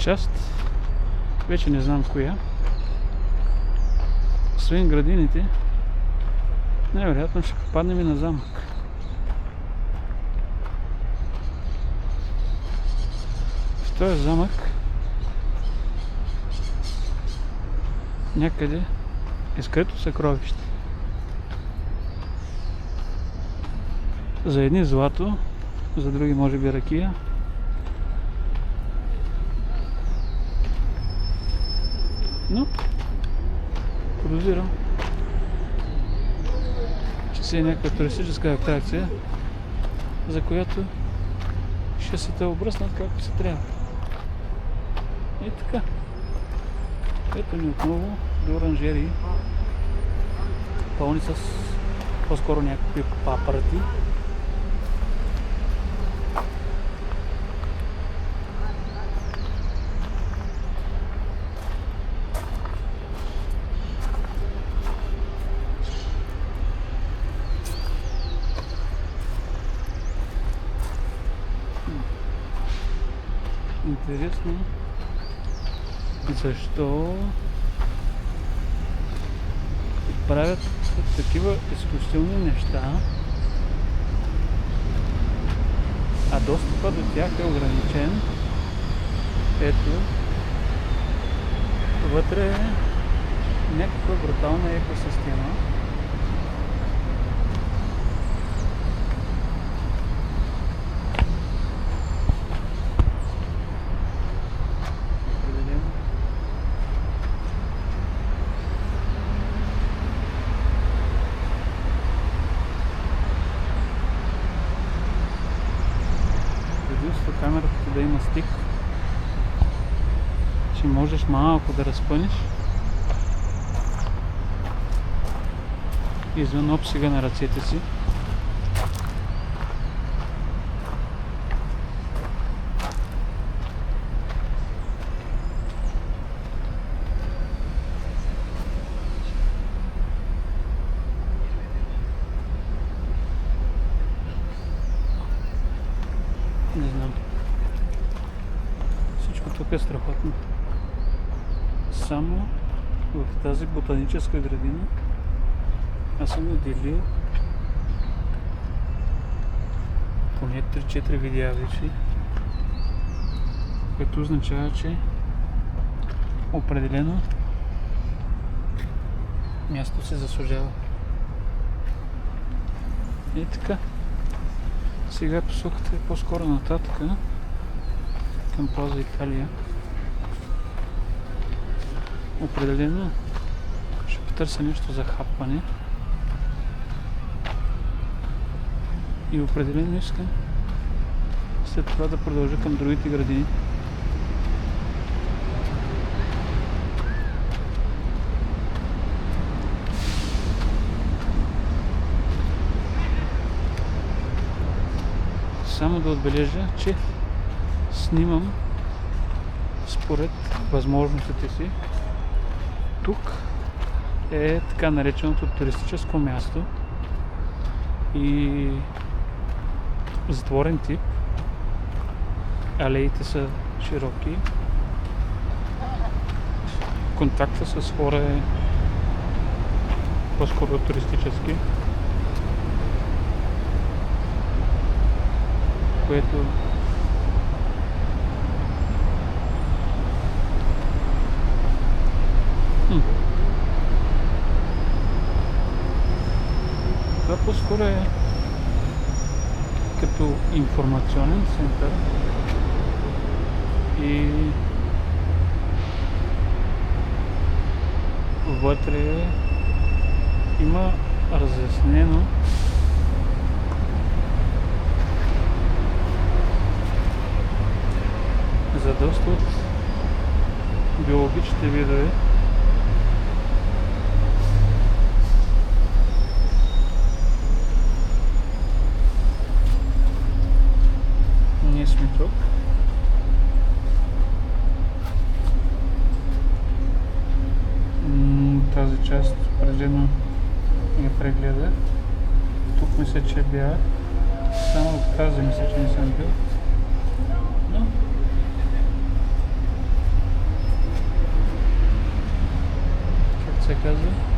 част, вече не знам коя. Освен градините, най-вероятно ще попаднем и на замък. В този замък някъде е скрито съкровище. За едни злато, за други може би ракия. Но подозирам, че си е някаква туристическа атракция, за която ще се те обръснат както се трябва. И така. Ето ни отново до оранжерии, пълни с по-скоро някакви папарати. Интересно защо правят такива изключителни неща, а достъпа до тях е ограничен. Ето, вътре е някаква брутална екосистема. Камерата да има стик, че можеш малко да разпънеш извън обсега на ръцете си. Не знам. Всичко тук е страхотно. Само в тази ботаническа градина аз съм отделил поне 3-4 видеа вече, което означава, че определено място се заслужава. И така. Сега посоката е по-скоро нататък към Плаза Италия. Определено ще потърся нещо за хапване и определено искам след това да продължа към другите градини. Само да отбележа, че снимам според възможностите си. Тук е така нареченото туристическо място и затворен тип. Алеите са широки. Контакта с хора е по-скоро туристически, което това по-скоро е като информационен център и вътре има разяснено за доста от биологичните видове. Ние сме тук. Тази част предимно я прегледах. Тук мисля, че бях. Само в тази мисля, че не съм бил. Но се казва.